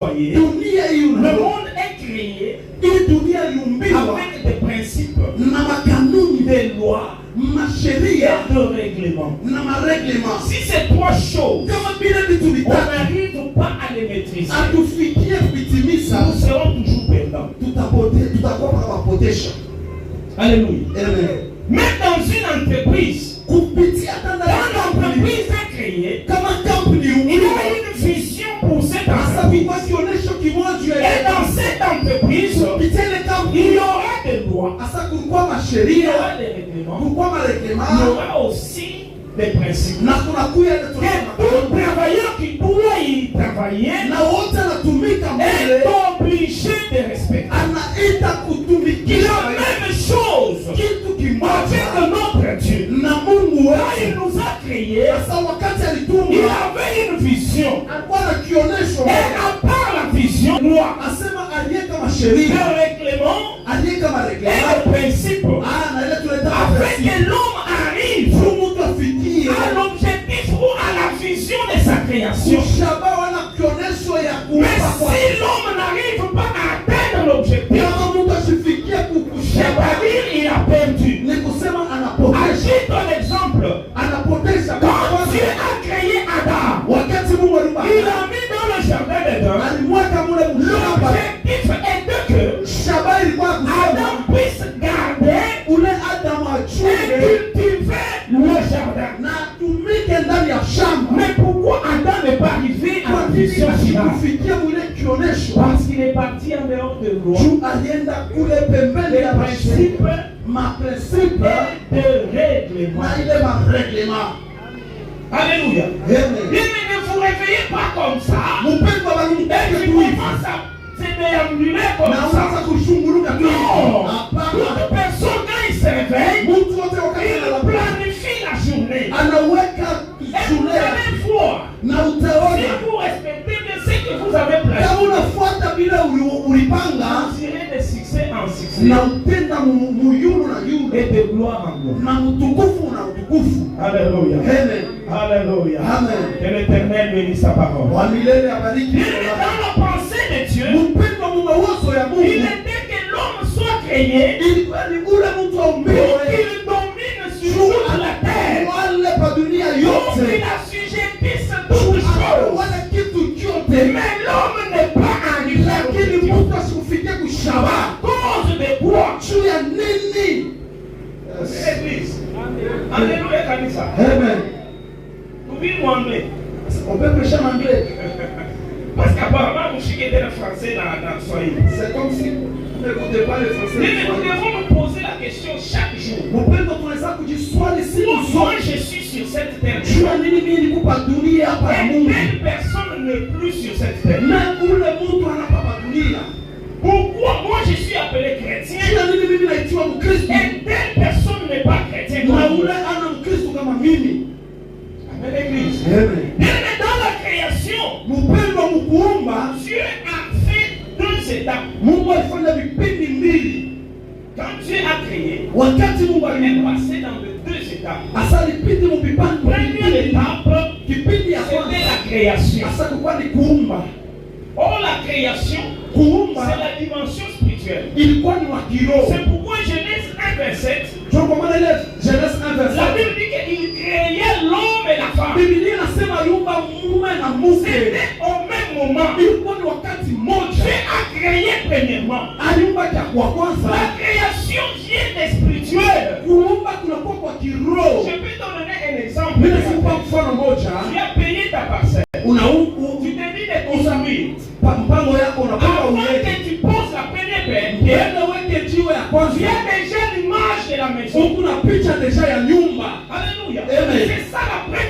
Le monde est créé avec des principes, des lois et de règlements. Si ces trois choses, on n'arrive pas à les maîtriser, nous serons toujours perdants. Alléluia. Mais dans une entreprise, quand l'entreprise est créée, il y a une vision pour cette entreprise. Et dans cette entreprise, il y aura des lois, il y aura des règlements, il y aura aussi des principes. Et tout travailleur qui doit y travailler est obligé de respecter. La même chose avec notre Dieu. Quand il nous a créés, il avait une vision. Et à part la vision, loi, le règlement et le principe, afin que l'homme arrive à l'objectif ou à la vision de sa création. Mais si l'homme n'arrive pas à atteindre l'objectif, c'est-à-dire il a perdu. Agite un exemple. Quand Dieu a créé Adam, il a mis dans le jardin d'Éden. L'objectif était que Adam puisse garder et cultiver le jardin. Mais pourquoi Adam n'est pas arrivé à la vision finale? Parce qu'il est parti en dehors de loi, des principes et de règlements. Alléluia. Ne vous réveillez pas comme ça. Et je commence à se déambuler comme ça. Non. Toute personne quand il se réveille, il planifie la journée. Et vous allez voir, si vous respectez bien ce que vous avez planifié, vous irez de succès en succès et de gloire en gloire. Alléluia. Alléluia. Que l'Éternel bénisse sa parole. Il est dans la pensée de Dieu. Il était que l'homme soit créé pour qu'il domine sur toute la terre. Donc il assujettisse toutes choses. Mais l'homme n'est pas arrivé à cause de quoi? L'église. Alléluia, Kanisa. Amen. Vous vivez en anglais. On peut prêcher en anglais. Parce qu'apparemment, vous chiquez le français dans Swahili. C'est comme si vous n'écoutez pas le français. Mais nous devons nous poser la question chaque jour. Moi, je suis sur cette terre. Et telle personne n'est plus sur cette terre. Pourquoi moi je suis appelé chrétien et telle personne n'est pas chrétien? Amen, l'église. Et dans la création, Dieu a fait deux étapes. Quand Dieu a créé, il est passé dans les deux étapes. Première étape, c'était la création. Or, la création, c'est la dimension spirituelle. C'est pourquoi Genèse 1, verset 7. La Bible dit qu'il créait l'homme et la femme. C'était au même moment. Dieu a créé premièrement. La création vient des spirituels. Je peux te donner un exemple. Tu as payé ta parcelle. Tu te dis de construire. Avant que tu poses la première pierre, il y a déjà l'image de la maison. Alléluia. C'est ça la première